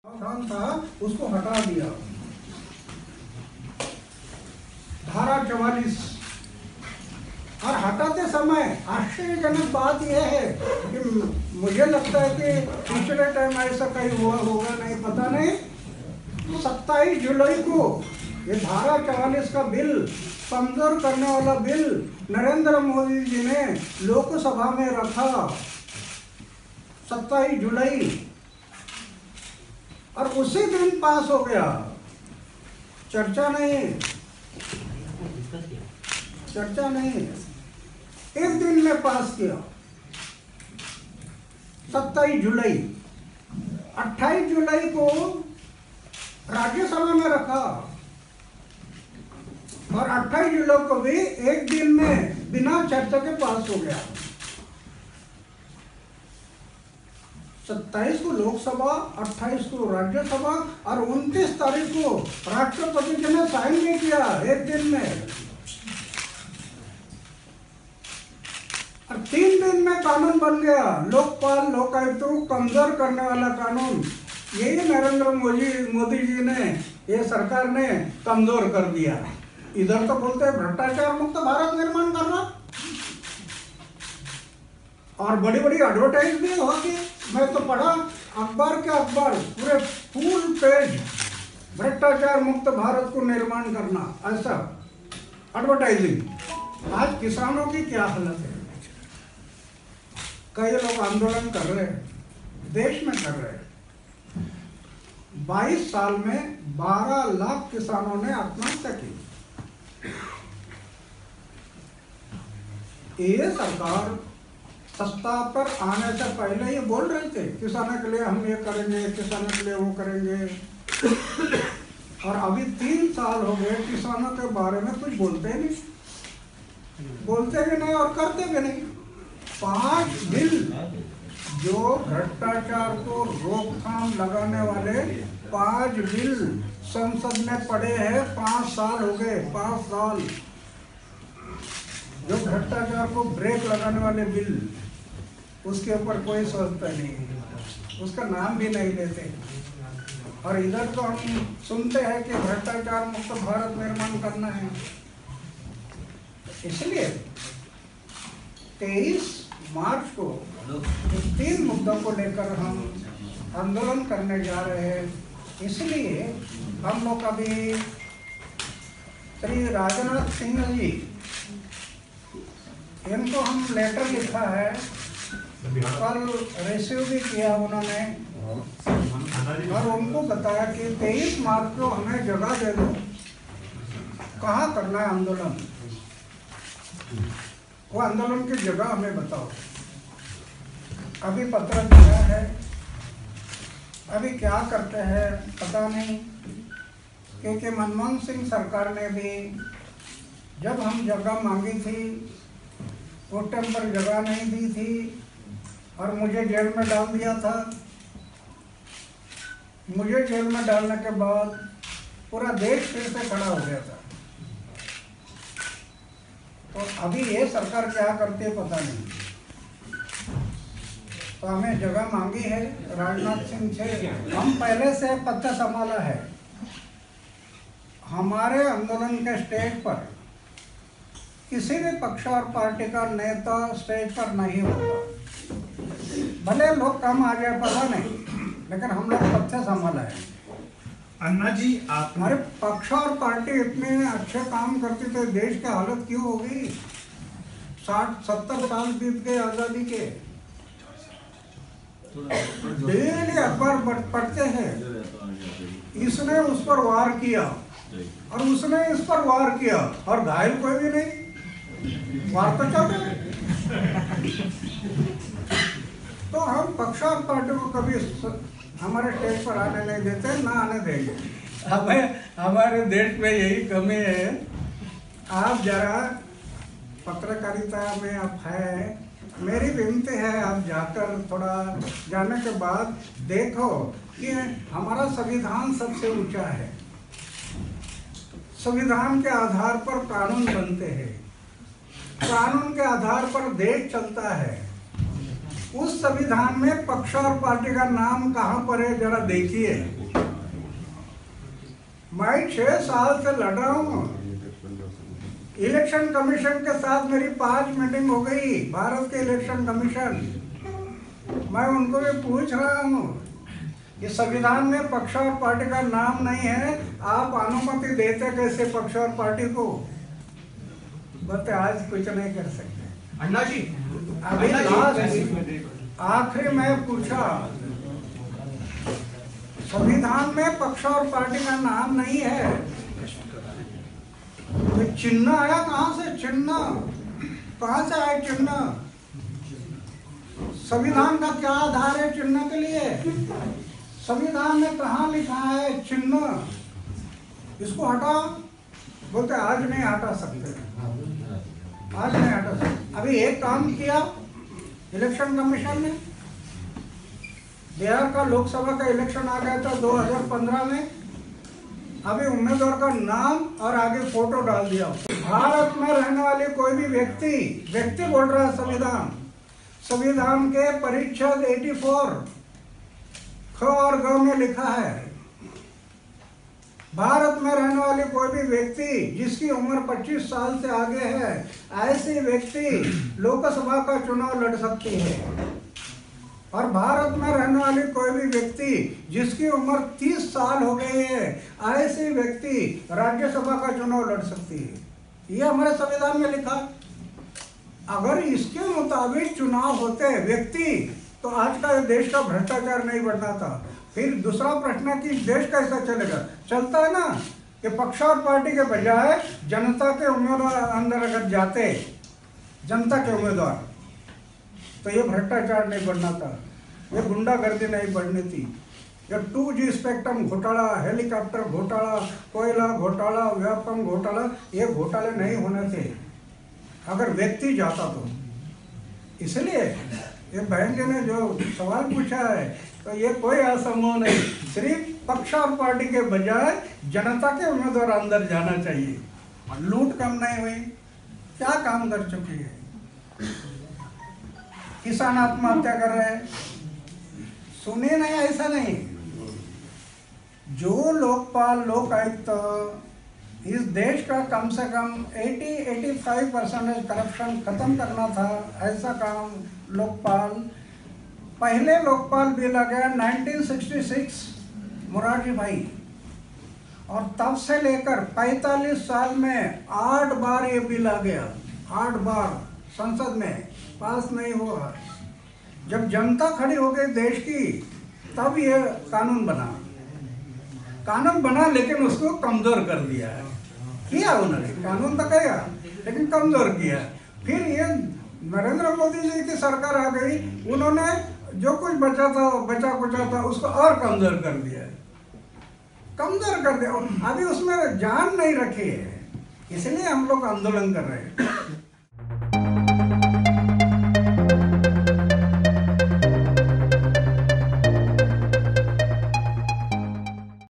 प्रावधान था उसको हटा दिया। धारा 44 और हटाते समय आश्चर्यजनक बात यह है कि मुझे लगता है कि पिछले टाइम ऐसा कहीं हुआ होगा, नहीं पता नहीं। 27 जुलाई को ये धारा 44 का बिल, कमजोर करने वाला बिल नरेंद्र मोदी जी ने लोकसभा में रखा 27 जुलाई, और उसी दिन पास हो गया। चर्चा नहीं, एक दिन में पास किया 27 जुलाई। 28 जुलाई को राज्यसभा में रखा और 28 जुलाई को भी एक दिन में बिना चर्चा के पास हो गया। 27 को लोकसभा, 28 को राज्यसभा और 29 तारीख को राष्ट्रपति जी ने साइन नहीं किया एक दिन में। और 3 दिन में कानून बन गया। लोकपाल लोकायुक्त कमजोर करने वाला कानून, यही नरेंद्र मोदी जी ने, ये सरकार ने कमजोर कर दिया। इधर तो बोलते हैं भ्रष्टाचार मुक्त भारत निर्माण करना, और बड़ी बड़ी एडवर्टाइज भी होगी। मैं तो पढ़ा अखबार के अखबार, पूरे फुल पेज भ्रष्टाचार मुक्त भारत को निर्माण करना, ऐसा एडवर्टाइजिंग। आज किसानों की क्या हालत है। कई लोग आंदोलन कर रहे हैं, देश में कर रहे हैं। 22 साल में 12 लाख किसानों ने आत्महत्या की। ये सरकार सत्ता पर आने से पहले ये बोल रहे थे किसानों के लिए हम ये करेंगे, किसानों के लिए वो करेंगे, और अभी 3 साल हो गए किसानों के बारे में कुछ बोलते भी नहीं और करते भी नहीं। 5 बिल जो भ्रष्टाचार को रोकथाम लगाने वाले 5 बिल संसद में पड़े हैं। 5 साल हो गए, 5 साल। जो भ्रष्टाचार को ब्रेक लगाने वाले बिल, उसके ऊपर कोई सोचता नहीं, उसका नाम भी नहीं लेते। और इधर तो हम सुनते हैं कि भ्रष्टाचार मुक्त भारत निर्माण करना है। इसलिए 23 मार्च को 3 मुद्दों को लेकर हम आंदोलन करने जा रहे हैं। इसलिए हम लोग अभी श्री राजनाथ सिंह जी, इनको हम लेटर लिखा है, कल रिसीव भी किया उन्होंने, और उनको बताया कि 23 मार्च को हमें जगह दे दो। कहाँ करना है आंदोलन, वो आंदोलन की जगह हमें बताओ। अभी पत्र दिया है, अभी क्या करते हैं पता नहीं, क्योंकि मनमोहन सिंह सरकार ने भी जब हम जगह मांगी थी उस टाइम पर जगह नहीं दी थी, और मुझे जेल में डाल दिया था। मुझे जेल में डालने के बाद पूरा देश फिर से खड़ा हो गया था। तो अभी ये सरकार क्या करती है पता नहीं। तो हमें जगह मांगी है राजनाथ सिंह से। हम पहले से पत्ता संभाला है। हमारे आंदोलन के स्टेज पर किसी भी पक्ष और पार्टी का नेता स्टेज पर नहीं होता। भले लोग कम आ जाए पता नहीं, लेकिन हम लोग पत्ते संभाला है। अन्ना जी, आप हमारे पक्ष और पार्टी इतने अच्छे काम करती तो देश की हालत क्यों हो गई। 60-70 साल बीत गए आजादी के। डेली अखबार पढ़ते हैं, इसने उस पर वार किया और उसने इस पर वार किया, और घायल कोई भी नहीं। वार तो चल रहा है। तो हम पक्ष और पार्टी को कभी हमारे स्टेज पर आने नहीं देते, ना आने देंगे। हमारे देश में यही कमी है। आप जरा पत्रकारिता में आप है, मेरी विनती है, आप जाकर थोड़ा जाने के बाद देखो कि हमारा संविधान सबसे ऊंचा है। संविधान के आधार पर कानून बनते हैं, कानून के आधार पर देश चलता है। उस संविधान में पक्ष और पार्टी का नाम कहाँ पर है जरा देखिए। मैं 6 साल से लड़ रहा हूँ। इलेक्शन कमीशन के साथ मेरी 5 मीटिंग हो गई, भारत के इलेक्शन कमीशन। मैं उनको भी पूछ रहा हूँ कि संविधान में पक्ष और पार्टी का नाम नहीं है, आप अनुमति देते कैसे पक्ष और पार्टी को? बोलते आज कुछ नहीं कर सकते। अन्ना जी अभी आखिरी मैं पूछा, संविधान में पक्ष और पार्टी का नाम नहीं है तो चिन्ह आया कहाँ से? चिन्ह कहाँ से आया? चिन्ह संविधान का क्या आधार है चिन्ह के लिए? संविधान में कहाँ लिखा है चिन्ह? इसको हटा। बोलते आज नहीं हटा सकते, आज नहीं हटा सकते। अभी एक काम किया इलेक्शन कमीशन ने, बिहार का लोकसभा का इलेक्शन आ गया था 2015 में। अभी उम्मीदवार का नाम और आगे फोटो डाल दिया। भारत में रहने वाले कोई भी व्यक्ति बोल रहा है संविधान के परिच्छेद 84 ख और ग में लिखा है, भारत में रहने वाले कोई भी व्यक्ति जिसकी उम्र 25 साल से आगे है, ऐसे व्यक्ति लोकसभा का चुनाव लड़ सकती है। और भारत में रहने वाले कोई भी व्यक्ति जिसकी उम्र 30 साल हो गई है, ऐसे व्यक्ति राज्यसभा का चुनाव लड़ सकती है। ये हमारे संविधान में लिखा। अगर इसके मुताबिक चुनाव होते व्यक्ति तो आज का देश का भ्रष्टाचार नहीं बढ़ना था। फिर दूसरा प्रश्न है कि देश कैसा चलेगा? चलता है ना कि पक्ष और पार्टी के बजाय जनता के उम्मीदवार अंदर अगर जाते, जनता के उम्मीदवार, तो ये भ्रष्टाचार नहीं बढ़ना था, ये गुंडागर्दी नहीं बढ़नी थी, ये 2G स्पेक्ट्रम घोटाला, हेलीकॉप्टर घोटाला, कोयला घोटाला, व्यापम घोटाला, ये घोटाले नहीं होने थे अगर व्यक्ति जाता तो। इसलिए ये बहन जी ने जो सवाल पूछा है तो ये कोई असंभव नहीं, सिर्फ पक्ष और पार्टी के बजाय जनता के उम्मीदवार अंदर जाना चाहिए। और लूट कम नहीं हुई, क्या काम कर चुकी है? किसान आत्महत्या कर रहे हैं, सुनिए नहीं, ऐसा नहीं। जो लोकपाल लोक आयुक्त इस देश का कम से कम 80-85% करप्शन खत्म करना था, ऐसा काम लोकपाल, पहले लोकपाल बिल आ गया 1966 मोरारजी भाई, और तब से लेकर 45 साल में 8 बार ये बिल आ गया, 8 बार संसद में पास नहीं हुआ। जब जनता खड़ी हो गई देश की तब ये कानून बना, लेकिन उसको कमजोर कर दिया है। किया उन्होंने, कानून तो किया लेकिन कमजोर किया। फिर ये नरेंद्र मोदी जी की सरकार आ गई, उन्होंने जो कुछ बचा कुचा था उसको और कमजोर कर दिया। अभी उसमें जान नहीं रखी है, इसलिए हम लोग आंदोलन कर रहे हैं।